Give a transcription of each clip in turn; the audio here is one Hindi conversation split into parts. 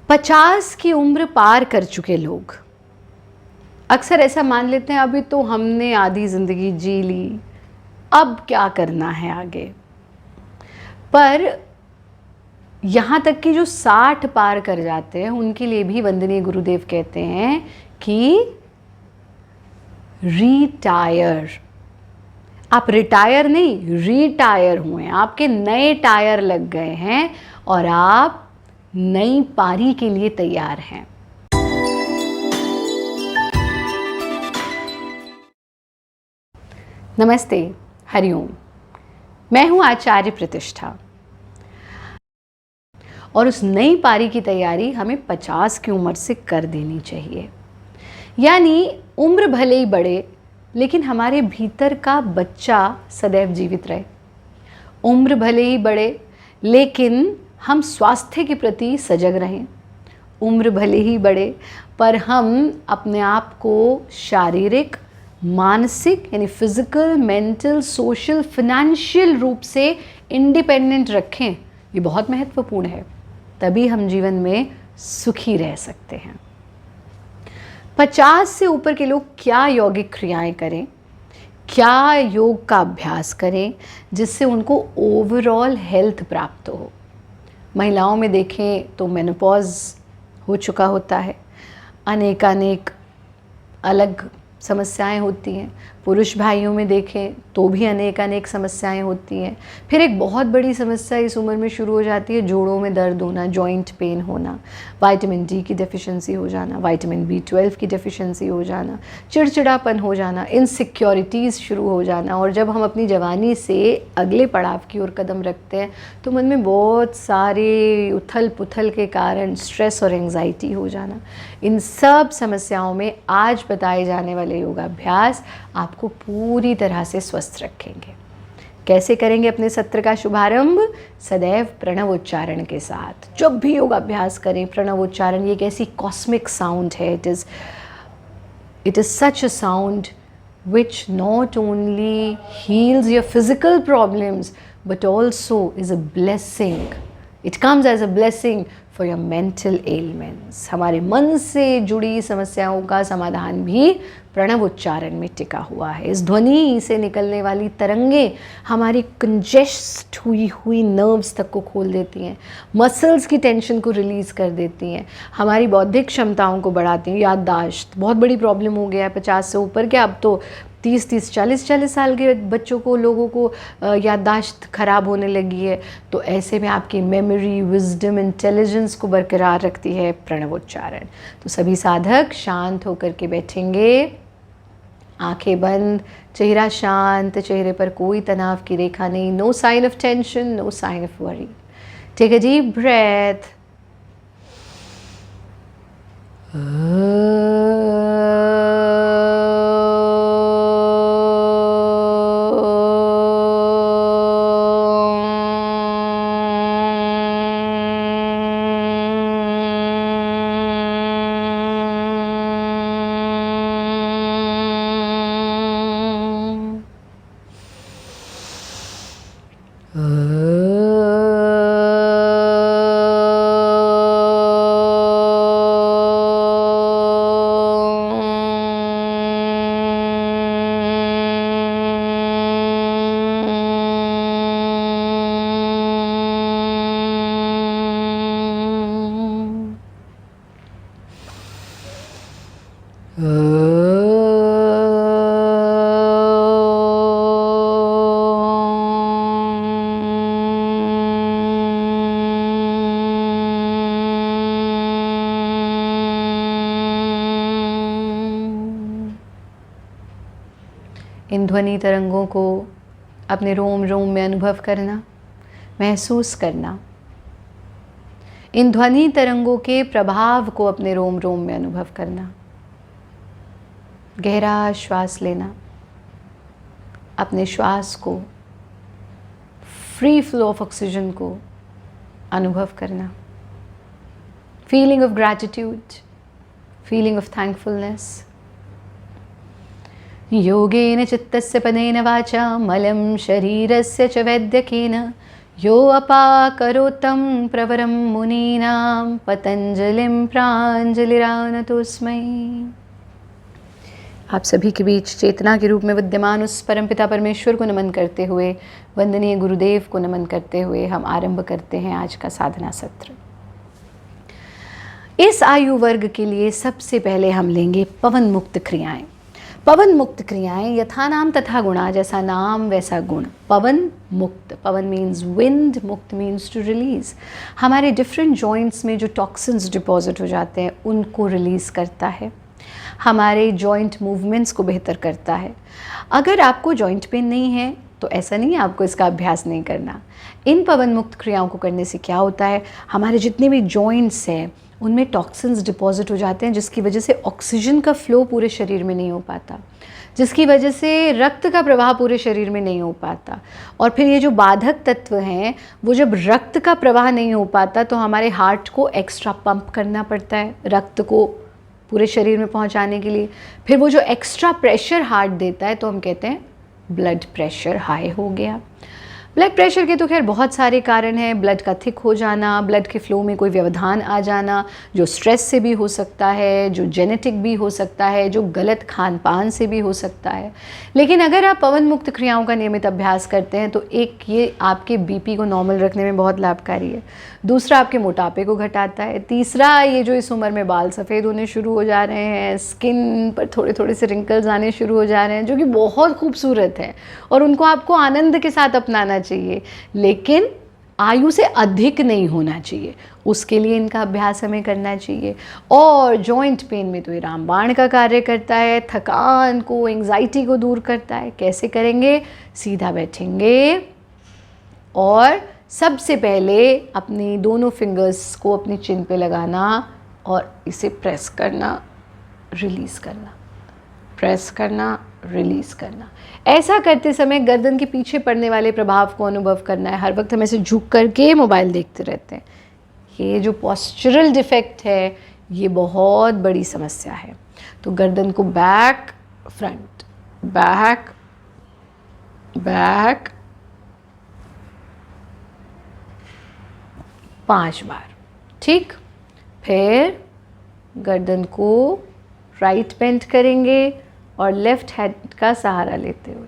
50 की उम्र पार कर चुके लोग अक्सर ऐसा मान लेते हैं अभी तो हमने आधी ज़िंदगी जी ली, अब क्या करना है आगे। पर यहाँ तक कि जो 60 पार कर जाते हैं उनके लिए भी वंदनीय गुरुदेव कहते हैं कि रिटायर। आप रिटायर नहीं, रिटायर हुए, आपके नए टायर लग गए हैं और आप नई पारी के लिए तैयार हैं। नमस्ते, हरिओम। मैं हूं आचार्य प्रतिष्ठा और उस नई पारी की तैयारी हमें 50 की उम्र से कर देनी चाहिए। यानी उम्र भले ही बढ़े लेकिन हमारे भीतर का बच्चा सदैव जीवित रहे। उम्र भले ही बढ़े लेकिन हम स्वास्थ्य के प्रति सजग रहें। उम्र भले ही बढ़े पर हम अपने आप को शारीरिक, मानसिक यानी फिजिकल, मेंटल, सोशल, फाइनेंशियल रूप से इंडिपेंडेंट रखें। ये बहुत महत्वपूर्ण है, तभी हम जीवन में सुखी रह सकते हैं। 50 से ऊपर के लोग क्या यौगिक क्रियाएं करें, क्या योग का अभ्यास करें जिससे उनको ओवरऑल हेल्थ प्राप्त हो। महिलाओं में देखें तो मेनोपॉज हो चुका होता है, अनेक अलग समस्याएं होती हैं। पुरुष भाइयों में देखें तो भी अनेक समस्याएं होती हैं। फिर एक बहुत बड़ी समस्या इस उम्र में शुरू हो जाती है, जोड़ों में दर्द होना, जॉइंट पेन होना, विटामिन डी की डेफिशिएंसी हो जाना, विटामिन B12 की डेफिशिएंसी हो जाना, चिड़चिड़ापन हो जाना, इनसिक्योरिटीज़ शुरू हो जाना। और जब हम अपनी जवानी से अगले पड़ाव की ओर कदम रखते हैं तो मन में बहुत सारे उथल पुथल के कारण स्ट्रेस और एंग्जाइटी हो जाना। इन सब समस्याओं में आज बताए जाने वाले योगाभ्यास आपको पूरी तरह से स्वस्थ रखेंगे। कैसे करेंगे अपने सत्र का शुभारंभ? सदैव प्रणव उच्चारण के साथ। जब भी योगाभ्यास करें प्रणव उच्चारण, ये एक ऐसी कॉस्मिक साउंड है। It is such a sound which not only heals your physical problems but also is a blessing. It comes as a blessing for your mental ailments. हमारे मन से जुड़ी समस्याओं का समाधान भी प्रणव उच्चारण में टिका हुआ है। इस ध्वनि से निकलने वाली तरंगें हमारी कंजेस्ट हुई नर्व्स तक को खोल देती हैं, मसल्स की टेंशन को रिलीज़ कर देती हैं, हमारी बौद्धिक क्षमताओं को बढ़ाती हैं। याददाश्त बहुत बड़ी प्रॉब्लम हो गया है 50 से ऊपर के। अब तो 30 40 साल के बच्चों को, लोगों को याददाश्त ख़राब होने लगी है। तो ऐसे में आपकी मेमोरी, विजडम, इंटेलिजेंस को बरकरार रखती है प्रणव उच्चारण। तो सभी साधक शांत होकर के बैठेंगे, आंखें बंद, चेहरा शांत, चेहरे पर कोई तनाव की रेखा नहीं। No sign of tension, no sign of worry. Take a deep breath. इन ध्वनि तरंगों को अपने रोम रोम में अनुभव करना, महसूस करना। इन ध्वनि तरंगों के प्रभाव को अपने रोम रोम में अनुभव करना। गहरा श्वास लेना, अपने श्वास को, फ्री फ्लो ऑफ ऑक्सीजन को अनुभव करना। Feeling of gratitude, feeling of thankfulness. योगेन चित्तस्य पदेन वाचा मलं शरीरस्य च वैद्यकेन यो अपाकरोतं प्रवरं मुनीनां पतंजलिं प्राञ्जलिरानतोस्मै। आप सभी के बीच चेतना के रूप में विद्यमान उस परमपिता परमेश्वर को नमन करते हुए, वंदनीय गुरुदेव को नमन करते हुए हम आरंभ करते हैं आज का साधना सत्र। इस आयु वर्ग के लिए सबसे पहले हम लेंगे पवन मुक्त क्रियाएं। पवन मुक्त क्रियाएं यथा नाम तथा गुणा, जैसा नाम वैसा गुण। पवन मुक्त, पवन मीन्स विंड, मुक्त मीन्स टू रिलीज। हमारे डिफरेंट जॉइंट्स में जो टॉक्सिन्स डिपॉजिट हो जाते हैं उनको रिलीज़ करता है, हमारे जॉइंट मूवमेंट्स को बेहतर करता है। अगर आपको जॉइंट पेन नहीं है तो ऐसा नहीं है आपको इसका अभ्यास नहीं करना। इन पवन मुक्त क्रियाओं को करने से क्या होता है, हमारे जितने भी जॉइंट्स हैं उनमें टॉक्सिन्स डिपॉजिट हो जाते हैं, जिसकी वजह से ऑक्सीजन का फ्लो पूरे शरीर में नहीं हो पाता, जिसकी वजह से रक्त का प्रवाह पूरे शरीर में नहीं हो पाता। और फिर ये जो बाधक तत्व हैं वो जब रक्त का प्रवाह नहीं हो पाता तो हमारे हार्ट को एक्स्ट्रा पंप करना पड़ता है रक्त को पूरे शरीर में पहुंचाने के लिए। फिर वो जो एक्स्ट्रा प्रेशर हार्ट देता है तो हम कहते हैं ब्लड प्रेशर हाई हो गया। ब्लड प्रेशर के तो खैर बहुत सारे कारण हैं। ब्लड का थिक हो जाना, ब्लड के फ्लो में कोई व्यवधान आ जाना, जो स्ट्रेस से भी हो सकता है, जो जेनेटिक भी हो सकता है, जो गलत खान पान से भी हो सकता है। लेकिन अगर आप पवन मुक्त क्रियाओं का नियमित अभ्यास करते हैं तो एक ये आपके बीपी को नॉर्मल रखने में बहुत लाभकारी है, दूसरा आपके मोटापे को घटाता है, तीसरा ये जो इस उम्र में बाल सफ़ेद होने शुरू हो जा रहे हैं, स्किन पर थोड़े थोड़े से रिंकल्स आने शुरू हो जा रहे हैं जो कि बहुत खूबसूरत हैं और उनको आपको आनंद के साथ अपनाना चाहिए, लेकिन आयु से अधिक नहीं होना चाहिए, उसके लिए इनका अभ्यास हमें करना चाहिए। और जॉइंट पेन में तो ये रामबाण का कार्य करता है, थकान को, एंग्जाइटी को दूर करता है। कैसे करेंगे, सीधा बैठेंगे और सबसे पहले अपनी दोनों फिंगर्स को अपनी चिन पे लगाना और इसे प्रेस करना, रिलीज़ करना, प्रेस करना, रिलीज़ करना। ऐसा करते समय गर्दन के पीछे पड़ने वाले प्रभाव को अनुभव करना है। हर वक्त हम ऐसे झुक करके मोबाइल देखते रहते हैं, ये जो पोस्चरल डिफेक्ट है ये बहुत बड़ी समस्या है। तो गर्दन को बैक फ्रंट, बैक बैक 5 बार, ठीक। फिर गर्दन को राइट बेंड करेंगे और लेफ्ट हैंड का सहारा लेते हुए,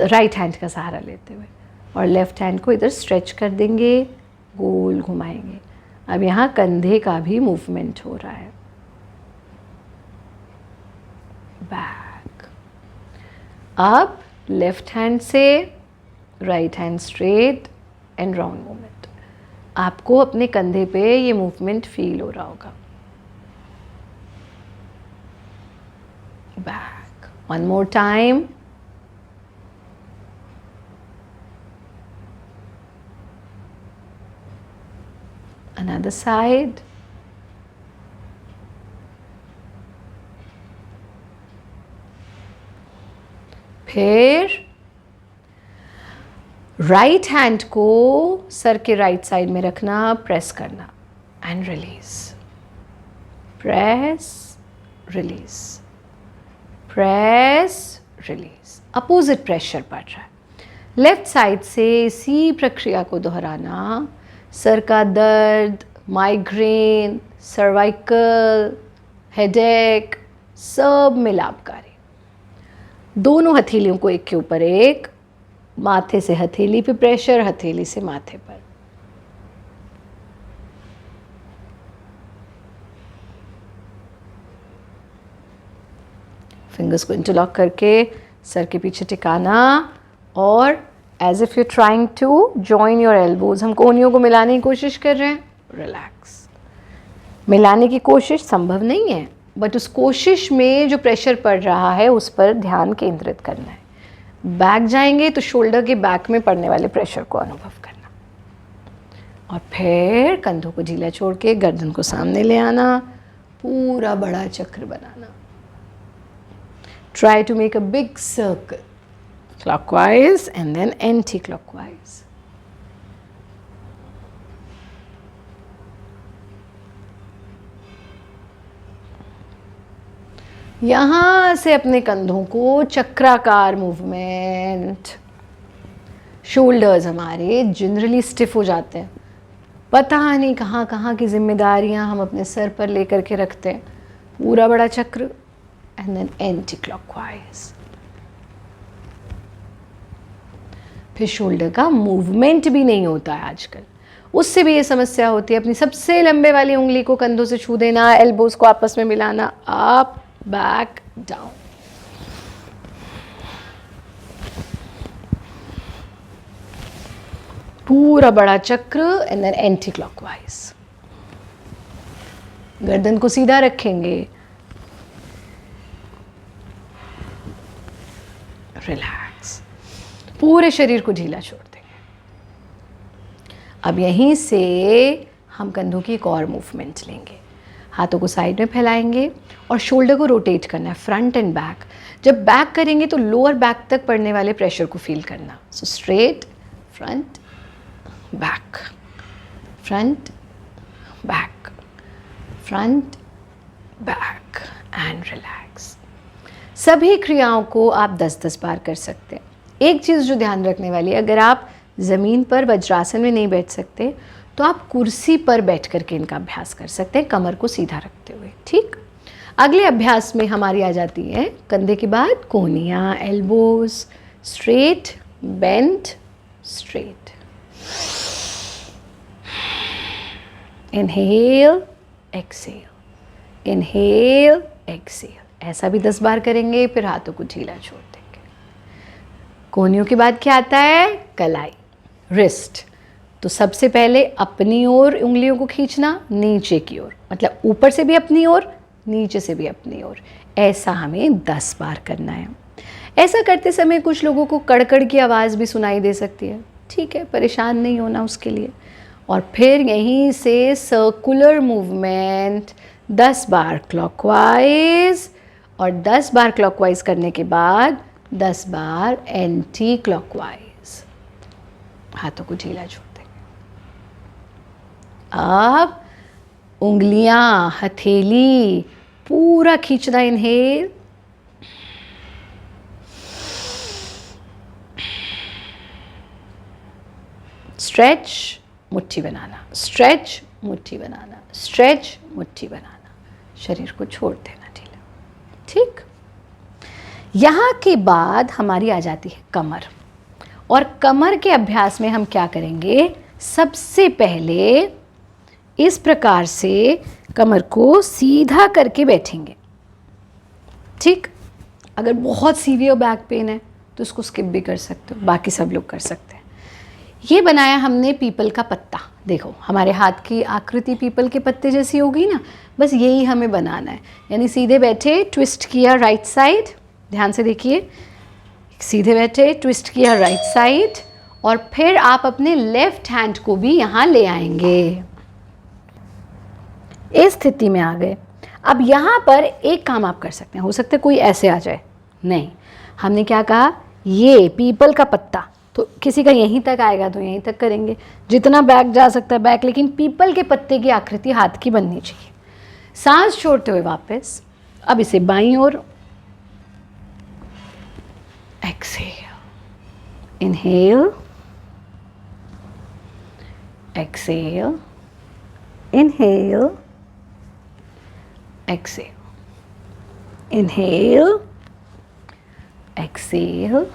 राइट हैंड का सहारा लेते हुए और लेफ्ट हैंड को इधर स्ट्रेच कर देंगे, गोल घुमाएंगे। अब यहाँ कंधे का भी मूवमेंट हो रहा है, बैक। अब लेफ्ट हैंड से right hand straight and round movement. आपको अपने कंधे पे ये मूवमेंट फील हो रहा होगा। Back. One more time. Another side. फिर राइट हैंड को सर के राइट साइड में रखना, प्रेस करना and release, press release, press release. Opposite pressure पड़ रहा है। लेफ्ट साइड से इसी प्रक्रिया को दोहराना। सर का दर्द, माइग्रेन, सर्वाइकल, हेडेक सब में लाभकारी। दोनों हथेलियों को एक के ऊपर एक, माथे से हथेली पे प्रेशर, हथेली से माथे पर। फिंगर्स को इंटरलॉक करके सर के पीछे टिकाना और as if you trying to join your elbows, हम कोहनियों को मिलाने की कोशिश कर रहे हैं, रिलैक्स। मिलाने की कोशिश संभव नहीं है, बट उस कोशिश में जो प्रेशर पड़ रहा है उस पर ध्यान केंद्रित करना है। बैक जाएंगे तो शोल्डर के बैक में पड़ने वाले प्रेशर को अनुभव करना और फिर कंधों को ढीला छोड़ के गर्दन को सामने ले आना, पूरा बड़ा चक्र बनाना। Try to make a big circle, clockwise and then anti-clockwise. यहाँ से अपने कंधों को चक्राकार मूवमेंट, शोल्डर्स हमारे जनरली स्टिफ हो जाते हैं, पता नहीं कहाँ कहाँ की जिम्मेदारियाँ हम अपने सर पर लेकर के रखते हैं। पूरा बड़ा चक्र एंड देन एंटी क्लॉकवाइज। फिर शोल्डर का मूवमेंट भी नहीं होता है आजकल, उससे भी ये समस्या होती है। अपनी सबसे लंबे वाली उंगली को कंधों से छू देना, एल्बोज को आपस में मिलाना, अप बैक डाउन। पूरा बड़ा चक्र एंड देन एंटी क्लॉकवाइज। गर्दन को सीधा रखेंगे, रिलैक्स, पूरे शरीर को ढीला छोड़ देंगे। अब यहीं से हम कंधों की एक और मूवमेंट लेंगे। हाथों को साइड में फैलाएंगे और शोल्डर को रोटेट करना है, फ्रंट एंड बैक। जब बैक करेंगे तो लोअर बैक तक पड़ने वाले प्रेशर को फील करना। So straight, front, back, front, back, front, back and relax. सभी क्रियाओं को आप 10-10 बार कर सकते हैं। एक चीज़ जो ध्यान रखने वाली है, अगर आप ज़मीन पर वज्रासन में नहीं बैठ सकते तो आप कुर्सी पर बैठ करके इनका अभ्यास कर सकते हैं, कमर को सीधा रखते हुए। ठीक, अगले अभ्यास में हमारी आ जाती है कंधे के बाद कोहनियाँ, elbows, straight, bent, straight. Inhale, exhale, inhale, exhale. ऐसा भी 10 बार करेंगे, फिर हाथों को ढीला छोड़ देंगे। कोहनियों के बाद क्या आता है? कलाई, रिस्ट। तो सबसे पहले अपनी ओर उंगलियों को खींचना, नीचे की ओर, मतलब ऊपर से भी अपनी ओर, नीचे से भी अपनी ओर। ऐसा हमें 10 बार करना है। ऐसा करते समय कुछ लोगों को कड़कड़ की आवाज़ भी सुनाई दे सकती है, ठीक है, परेशान नहीं होना उसके लिए। और फिर यहीं से सर्कुलर मूवमेंट 10 बार क्लॉकवाइज, और 10 बार क्लॉकवाइज करने के बाद 10 बार एंटी क्लॉकवाइज। हाथों को ढीला छोड़ देंगे। अब उंगलियां, हथेली पूरा खींचना, इनहेल, स्ट्रेच, मुट्ठी बनाना, स्ट्रेच, मुट्ठी बनाना, स्ट्रेच, मुट्ठी बनाना। शरीर को छोड़ देना ढीला। ठीक, यहाँ के बाद हमारी आ जाती है कमर। और कमर के अभ्यास में हम क्या करेंगे? सबसे पहले इस प्रकार से कमर को सीधा करके बैठेंगे। ठीक, अगर बहुत सीवियर बैक पेन है तो उसको स्किप भी कर सकते हो, बाकी सब लोग कर सकते हैं। ये बनाया हमने पीपल का पत्ता। देखो हमारे हाथ की आकृति पीपल के पत्ते जैसी होगी ना, बस यही हमें बनाना है। यानी सीधे बैठे, ट्विस्ट किया राइट साइड, ध्यान से देखिए, सीधे बैठे, ट्विस्ट किया राइट साइड, और फिर आप अपने लेफ्ट हैंड को भी यहाँ ले आएंगे। इस स्थिति में आ गए। अब यहाँ पर एक काम आप कर सकते हैं, हो सकता है कोई ऐसे आ जाए, नहीं, हमने क्या कहा, ये पीपल का पत्ता, तो किसी का यहीं तक आएगा तो यहीं तक करेंगे, जितना बैक जा सकता है बैक, लेकिन पीपल के पत्ते की आकृति हाथ की बननी चाहिए। सांस छोड़ते हुए वापस, अब इसे बाईं ओर, exhale, inhale, exhale, inhale, exhale, inhale, exhale,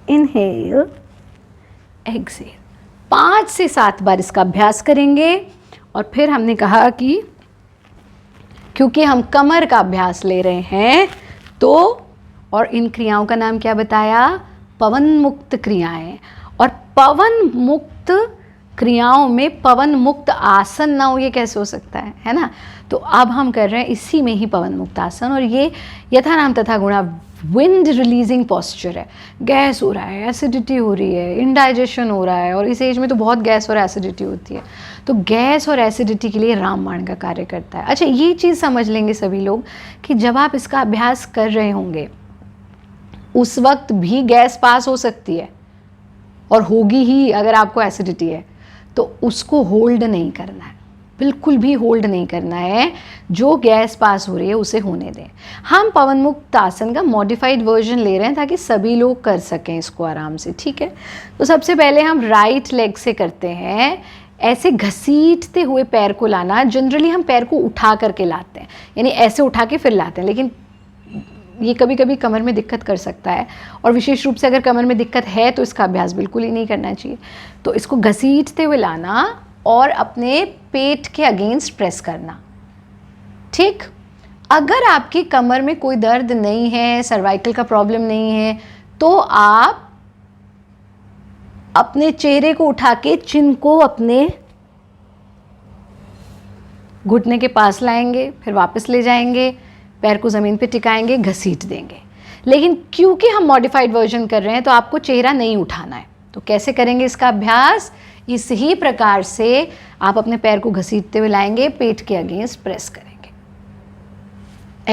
inhale, exhale. 5 से 7 बार इसका अभ्यास करेंगे। और फिर हमने कहा कि क्योंकि हम कमर का अभ्यास ले रहे हैं तो, और इन क्रियाओं का नाम क्या बताया? पवन मुक्त क्रियाएं। और पवन मुक्त क्रियाओं में पवन मुक्त आसन ना हो, ये कैसे हो सकता है ना? तो अब हम कर रहे हैं इसी में ही पवन मुक्त आसन, और ये यथा नाम तथा गुणा विंड रिलीजिंग पॉस्चर है। गैस हो रहा है, एसिडिटी हो रही है, इंडाइजेशन हो रहा है, और इस एज में तो बहुत गैस और एसिडिटी होती है, तो गैस और एसिडिटी के लिए रामबाण का कार्य करता है। अच्छा, ये चीज़ समझ लेंगे सभी लोग कि जब आप इसका अभ्यास कर रहे होंगे उस वक्त भी गैस पास हो सकती है, और होगी ही अगर आपको एसिडिटी है, तो उसको होल्ड नहीं करना है। बिल्कुल भी होल्ड नहीं करना है, जो गैस पास हो रही है उसे होने दें। हम पवन मुक्त आसन का मॉडिफाइड वर्जन ले रहे हैं ताकि सभी लोग कर सकें इसको आराम से, ठीक है। तो सबसे पहले हम राइट लेग से करते हैं, ऐसे घसीटते हुए पैर को लाना। जनरली हम पैर को उठा करके लाते हैं, यानी ऐसे उठा के फिर लाते हैं, लेकिन ये कभी कभी कमर में दिक्कत कर सकता है, और विशेष रूप से अगर कमर में दिक्कत है तो इसका अभ्यास बिल्कुल ही नहीं करना चाहिए। तो इसको घसीटते हुए लाना और अपने पेट के अगेंस्ट प्रेस करना, ठीक। अगर आपकी कमर में कोई दर्द नहीं है, सर्वाइकल का प्रॉब्लम नहीं है, तो आप अपने चेहरे को उठा के चिन को अपने घुटने के पास लाएंगे, फिर वापस ले जाएंगे, पैर को ज़मीन पे टिकाएंगे, घसीट देंगे। लेकिन क्योंकि हम मॉडिफाइड वर्जन कर रहे हैं तो आपको चेहरा नहीं उठाना है। तो कैसे करेंगे इसका अभ्यास? इस ही प्रकार से आप अपने पैर को घसीटते हुए लाएंगे, पेट के अगेंस्ट प्रेस करेंगे,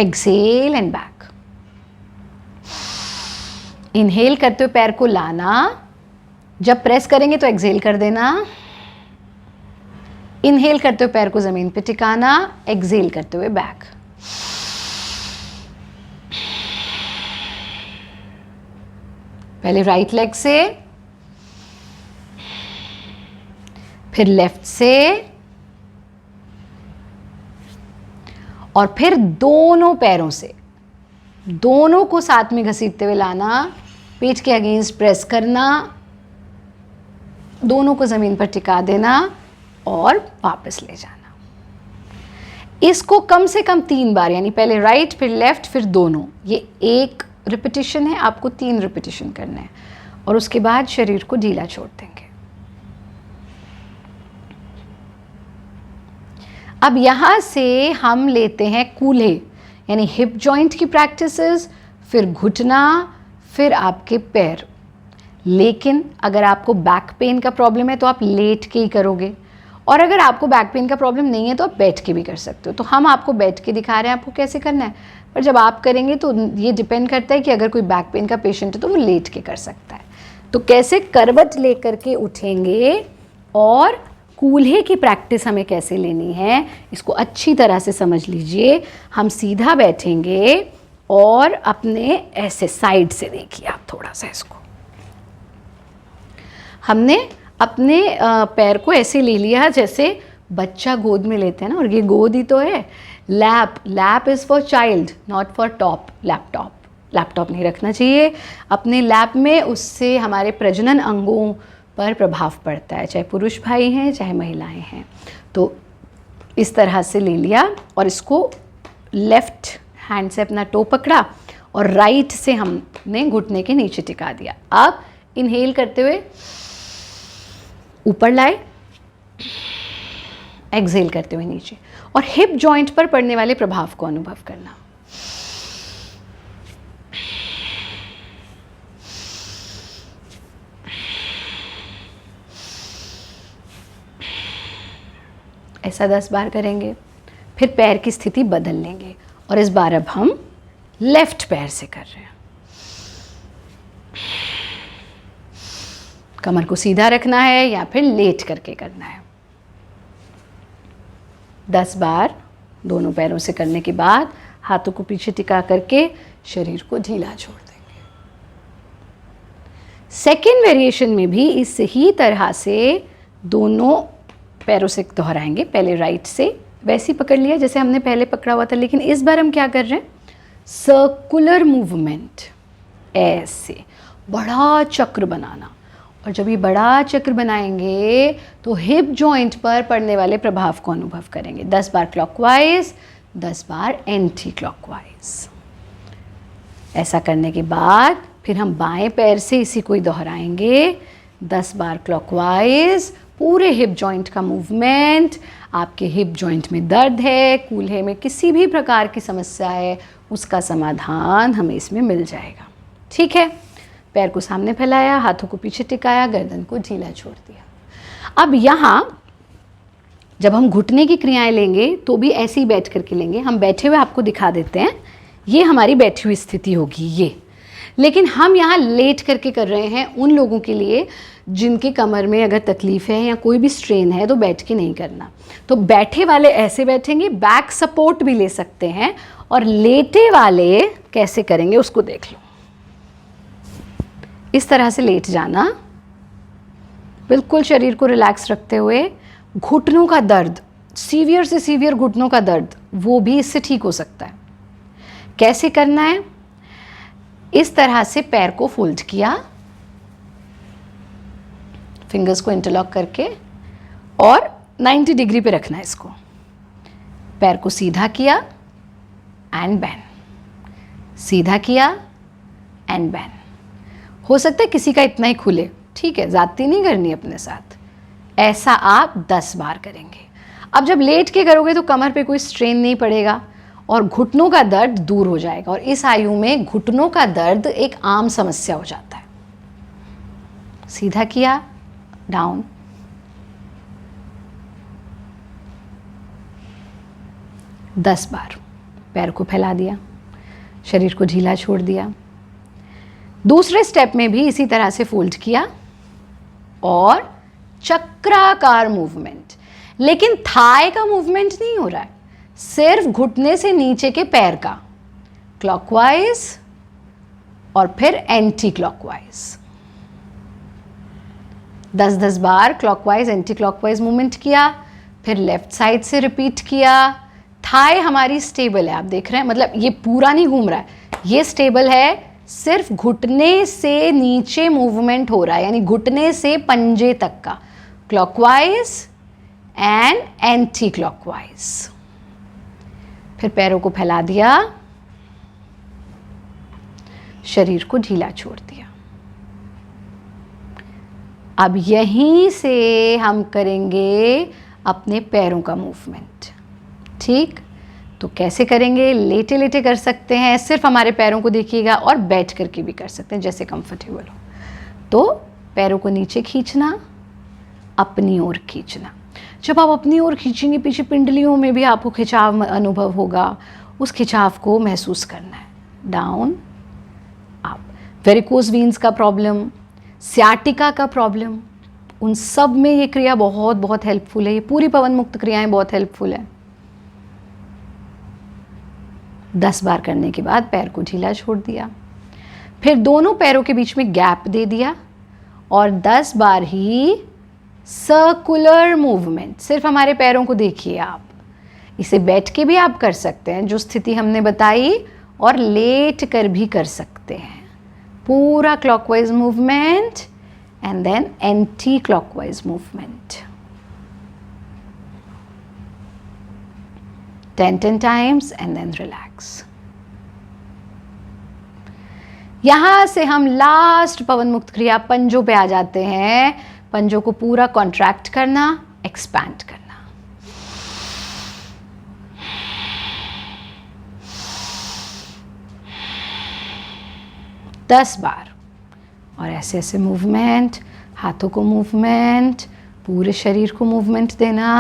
एक्सेल एंड बैक। इनहेल करते हुए पैर को लाना, जब प्रेस करेंगे तो एक्सेल कर देना। इनहेल करते हुए पैर को ज़मीन पे टिकाना, एक्सेल करते हुए बैक। पहले राइट लेग से, फिर लेफ्ट से, और फिर दोनों पैरों से, दोनों को साथ में घसीटते हुए लाना, पेट के अगेंस्ट प्रेस करना, दोनों को ज़मीन पर टिका देना और वापस ले जाना। इसको कम से कम 3 बार, यानी पहले राइट फिर लेफ्ट फिर दोनों, ये एक रिपीटिशन है, आपको 3 रिपीटिशन करना है, और उसके बाद शरीर को ढीला छोड़ देंगे। अब यहाँ से हम लेते हैं कूल्हे, यानी हिप जॉइंट की प्रैक्टिसेस, फिर घुटना, फिर आपके पैर। लेकिन अगर आपको बैक पेन का प्रॉब्लम है तो आप लेट के ही करोगे, और अगर आपको बैक पेन का प्रॉब्लम नहीं है तो आप बैठ के भी कर सकते हो। तो हम आपको बैठ के दिखा रहे हैं आपको कैसे करना है, पर जब आप करेंगे तो ये डिपेंड करता है कि अगर कोई बैक पेन का पेशेंट है तो वो लेट के कर सकता है। तो कैसे करवट लेकर के उठेंगे और कूल्हे की प्रैक्टिस हमें कैसे लेनी है, इसको अच्छी तरह से समझ लीजिए। हम सीधा बैठेंगे और अपने ऐसे साइड से देखिए आप थोड़ा सा इसको, हमने अपने पैर को ऐसे ले लिया जैसे बच्चा गोद में लेते हैं ना, और ये गोद ही तो है। Lap is for child, not for top, laptop नहीं रखना चाहिए अपने लैप में, उससे हमारे प्रजनन अंगों पर प्रभाव पड़ता है, चाहे पुरुष भाई हैं चाहे महिलाएं हैं। तो इस तरह से ले लिया और इसको लेफ्ट हैंड से अपना टो पकड़ा और राइट से हमने घुटने के नीचे टिका दिया। अब इनहेल करते हुए ऊपर लाए, एक्सहेल करते हुए नीचे, और हिप जॉइंट पर पड़ने वाले प्रभाव को अनुभव करना। ऐसा 10 बार करेंगे, फिर पैर की स्थिति बदल लेंगे, और इस बार अब हम लेफ्ट पैर से कर रहे हैं। कमर को सीधा रखना है या फिर लेट करके करना है। 10 बार दोनों पैरों से करने के बाद हाथों को पीछे टिका करके शरीर को ढीला छोड़ देंगे। सेकेंड वेरिएशन में भी इस ही तरह से दोनों पैरों से दोहराएंगे। पहले राइट से वैसे ही पकड़ लिया जैसे हमने पहले पकड़ा हुआ था, लेकिन इस बार हम क्या कर रहे हैं, सर्कुलर मूवमेंट, ऐसे बड़ा चक्र बनाना। और जब ये बड़ा चक्र बनाएंगे तो हिप जॉइंट पर पड़ने वाले प्रभाव को अनुभव करेंगे। 10 बार क्लॉकवाइज, 10 बार एंटी क्लॉकवाइज। ऐसा करने के बाद फिर हम बाएं पैर से इसी को ही दोहराएंगे। 10 बार क्लॉकवाइज, पूरे हिप जॉइंट का मूवमेंट। आपके हिप जॉइंट में दर्द है, कूल्हे में किसी भी प्रकार की समस्या है, उसका समाधान हमें इसमें मिल जाएगा। ठीक है, पैर को सामने फैलाया, हाथों को पीछे टिकाया, गर्दन को ढीला छोड़ दिया। अब यहाँ जब हम घुटने की क्रियाएं लेंगे तो भी ऐसे ही बैठ करके लेंगे। हम बैठे हुए आपको दिखा देते हैं, ये हमारी बैठी हुई स्थिति होगी ये। लेकिन हम यहाँ लेट करके कर रहे हैं उन लोगों के लिए जिनकी कमर में अगर तकलीफ है या कोई भी स्ट्रेन है तो बैठ के नहीं करना। तो बैठे वाले ऐसे बैठेंगे, बैक सपोर्ट भी ले सकते हैं, और लेटे वाले कैसे करेंगे उसको देख लो। इस तरह से लेट जाना, बिल्कुल शरीर को रिलैक्स रखते हुए। घुटनों का दर्द, सीवियर से सीवियर घुटनों का दर्द, वो भी इससे ठीक हो सकता है। कैसे करना है? इस तरह से पैर को फोल्ड किया, फिंगर्स को इंटरलॉक करके, और 90 डिग्री पे रखना है इसको। पैर को सीधा किया एंड बैन, सीधा किया एंड बैन। हो सकता है किसी का इतना ही खुले, ठीक है, ज़्यादती नहीं करनी अपने साथ। ऐसा आप 10 बार करेंगे। अब जब लेट के करोगे तो कमर पे कोई स्ट्रेन नहीं पड़ेगा और घुटनों का दर्द दूर हो जाएगा। और इस आयु में घुटनों का दर्द एक आम समस्या हो जाता है। सीधा किया, डाउन, दस बार। पैर को फैला दिया, शरीर को ढीला छोड़ दिया। दूसरे स्टेप में भी इसी तरह से फोल्ड किया और चक्राकार मूवमेंट, लेकिन थाई का मूवमेंट नहीं हो रहा है, सिर्फ घुटने से नीचे के पैर का, क्लॉकवाइज और फिर एंटी क्लॉकवाइज। 10-10 बार क्लॉकवाइज एंटी क्लॉकवाइज मूवमेंट किया, फिर लेफ्ट साइड से रिपीट किया। थाई हमारी स्टेबल है, आप देख रहे हैं, मतलब ये पूरा नहीं घूम रहा है, ये स्टेबल है, सिर्फ घुटने से नीचे मूवमेंट हो रहा है, यानी घुटने से पंजे तक का, क्लॉकवाइज एंड एंटी क्लॉकवाइज। फिर पैरों को फैला दिया, शरीर को ढीला छोड़ दिया। अब यहीं से हम करेंगे अपने पैरों का मूवमेंट, ठीक? तो कैसे करेंगे? लेटे लेटे कर सकते हैं, सिर्फ हमारे पैरों को देखिएगा, और बैठ करके भी कर सकते हैं जैसे कंफर्टेबल हो। तो पैरों को नीचे खींचना, अपनी ओर खींचना। जब आप अपनी ओर खींचेंगे, पीछे पिंडलियों में भी आपको खिंचाव अनुभव होगा, उस खिंचाव को महसूस करना है। Down, up. वेरिकोज वीन्स का प्रॉब्लम, सियाटिका का प्रॉब्लम, उन सब में ये क्रिया बहुत बहुत हेल्पफुल है। ये पूरी पवन मुक्त क्रियाएं बहुत हेल्पफुल है। 10 बार करने के बाद पैर को ढीला छोड़ दिया, फिर दोनों पैरों के बीच में गैप दे दिया, और 10 बार ही सर्कुलर मूवमेंट। सिर्फ हमारे पैरों को देखिए आप, इसे बैठ के भी आप कर सकते हैं जो स्थिति हमने बताई, और लेट कर भी कर सकते हैं। पूरा clockwise movement and then anti clockwise movement. 10 times and then relax। यहां से हम लास्ट पवन मुक्त क्रिया पंजों पे आ जाते हैं। पंजों को पूरा कॉन्ट्रैक्ट करना, एक्सपैंड करना। 10 बार, और ऐसे ऐसे मूवमेंट, हाथों को मूवमेंट, पूरे शरीर को मूवमेंट देना,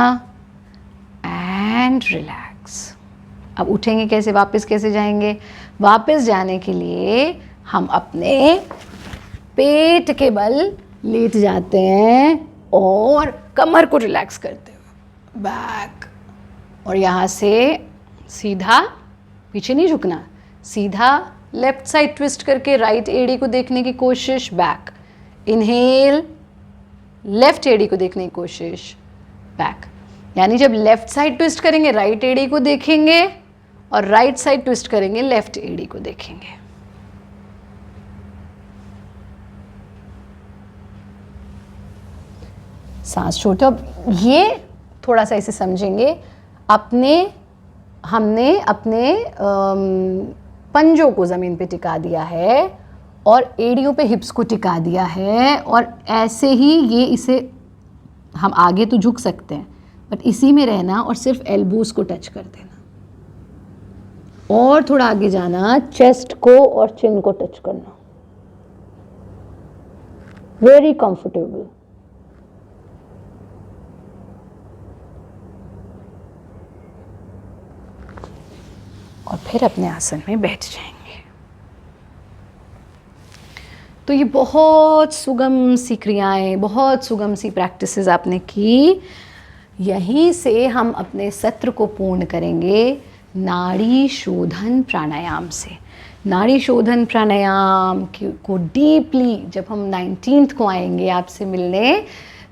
एंड रिलैक्स। अब उठेंगे कैसे, वापस कैसे जाएंगे? वापस जाने के लिए हम अपने पेट के बल लेट जाते हैं और कमर को रिलैक्स करते हुए बैक, और यहाँ से सीधा, पीछे नहीं झुकना, सीधा लेफ्ट साइड ट्विस्ट करके राइट एड़ी को देखने की कोशिश, बैक। इनहेल, लेफ्ट एड़ी को देखने की कोशिश, बैक। यानी जब लेफ्ट साइड ट्विस्ट करेंगे राइट एड़ी को देखेंगे, और राइट साइड ट्विस्ट करेंगे लेफ्ट एड़ी को देखेंगे। सांस छोड़ते। अब ये थोड़ा सा इसे समझेंगे। हमने अपने पंजों को ज़मीन पे टिका दिया है और एड़ियों पे हिप्स को टिका दिया है, और ऐसे ही ये इसे हम आगे तो झुक सकते हैं, बट इसी में रहना और सिर्फ एल्बोज को टच कर देना, और थोड़ा आगे जाना, चेस्ट को और चिन को टच करना। Very comfortable. और फिर अपने आसन में बैठ जाएंगे। तो तो ये बहुत सुगम सी क्रियाएं, बहुत सुगम सी प्रैक्टिसेस आपने की। यहीं से हम अपने सत्र को पूर्ण करेंगे नाड़ी शोधन प्राणायाम से। नाड़ी शोधन प्राणायाम को डीपली जब हम 19th को आएंगे आपसे मिलने,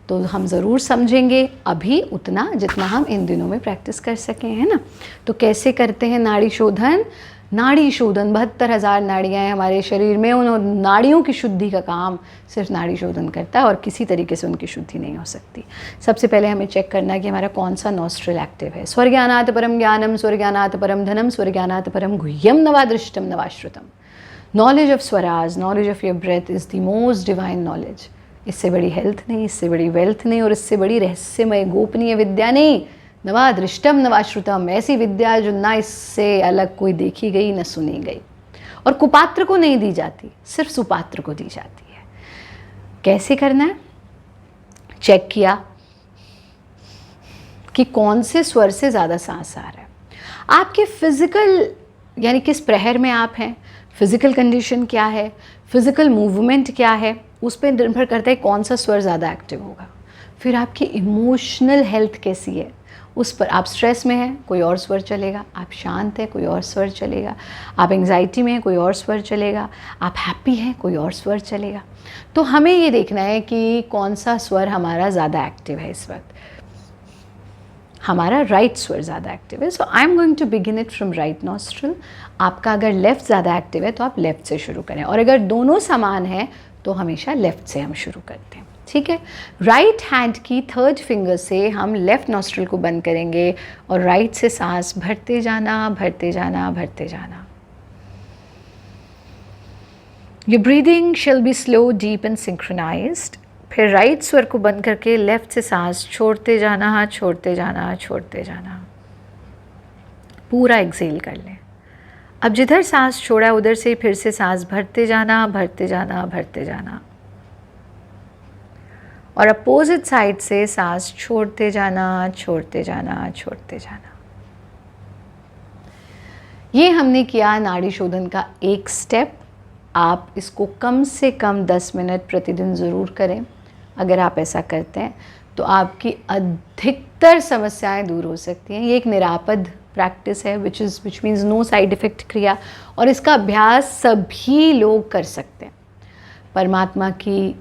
तो हम ज़रूर समझेंगे, अभी उतना जितना हम इन दिनों में प्रैक्टिस कर सकें, है ना। तो कैसे करते हैं नाड़ी शोधन? नाड़ी शोधन, 72,000 नाड़ियाँ हैं हमारे शरीर में, उन नाड़ियों की शुद्धि का काम सिर्फ नाड़ी शोधन करता है और किसी तरीके से उनकी शुद्धि नहीं हो सकती। सबसे पहले हमें चेक करना है कि हमारा कौन सा नॉस्ट्रल एक्टिव है। स्वर्ज्ञानात् परम ज्ञानम, स्वर्ज्ञानात् परम धनम, स्वर्ज्ञानात् परम गुह्यम नवादृष्टम नवाश्रुतम। Knowledge of Swaraj, knowledge of your breath is the most divine knowledge. इससे बड़ी हेल्थ नहीं, इससे बड़ी वेल्थ नहीं, और इससे बड़ी रहस्यमय गोपनीय विद्या नहीं। नवादृष्टम नवाश्रुतम, ऐसी विद्या जो ना इससे अलग कोई देखी गई न सुनी गई, और कुपात्र को नहीं दी जाती, सिर्फ सुपात्र को दी जाती है। कैसे करना है? चेक किया कि कौन से स्वर से ज़्यादा सांस आ रहा है। आपके फिजिकल यानी किस प्रहर में आप हैं, फिजिकल कंडीशन क्या है, फिजिकल मूवमेंट क्या है, उस पर निर्भर करता है कौन सा स्वर ज़्यादा एक्टिव होगा। फिर आपकी इमोशनल हेल्थ कैसी है, उस पर। आप स्ट्रेस में हैं, कोई और स्वर चलेगा। आप शांत हैं, कोई और स्वर चलेगा। आप एंग्जाइटी में हैं, कोई और स्वर चलेगा। आप हैप्पी हैं, कोई और स्वर चलेगा। तो हमें ये देखना है कि कौन सा स्वर हमारा ज़्यादा एक्टिव है इस वक्त। हमारा राइट स्वर ज़्यादा एक्टिव है, so I am going to begin it from right nostril. आपका अगर लेफ़्ट ज़्यादा एक्टिव है तो आप लेफ़्ट से शुरू करें, और अगर दोनों समान हैं तो हमेशा लेफ़्ट से हम शुरू करते हैं, ठीक है। राइट हैंड की 3rd फिंगर से हम लेफ़्ट नॉस्ट्रल को बंद करेंगे और राइट से सांस भरते जाना, भरते जाना, भरते जाना। Your breathing shall be slow, deep and synchronised. फिर राइट स्वर को बंद करके लेफ़्ट से सांस छोड़ते जाना, छोड़ते जाना, छोड़ते जाना। पूरा एक्सेल कर लें। अब जिधर सांस छोड़ा है उधर से फिर से सांस भरते जाना, भरते जाना, भरते जाना, और अपोजिट साइड से सांस छोड़ते जाना, छोड़ते जाना, छोड़ते जाना। ये हमने किया नाड़ी शोधन का एक स्टेप। आप इसको कम से कम 10 मिनट प्रतिदिन ज़रूर करें। अगर आप ऐसा करते हैं तो आपकी अधिकतर समस्याएं दूर हो सकती हैं। ये एक निरापद प्रैक्टिस है, which means no side effect क्रिया, और इसका अभ्यास सभी लोग कर सकते हैं। परमात्मा की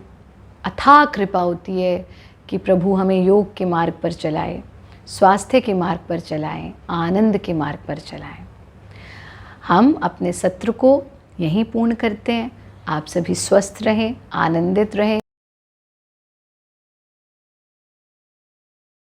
अथाह कृपा होती है कि प्रभु हमें योग के मार्ग पर चलाए, स्वास्थ्य के मार्ग पर चलाएं, आनंद के मार्ग पर चलाएं। हम अपने सत्र को यहीं पूर्ण करते हैं। आप सभी स्वस्थ रहें, आनंदित रहें।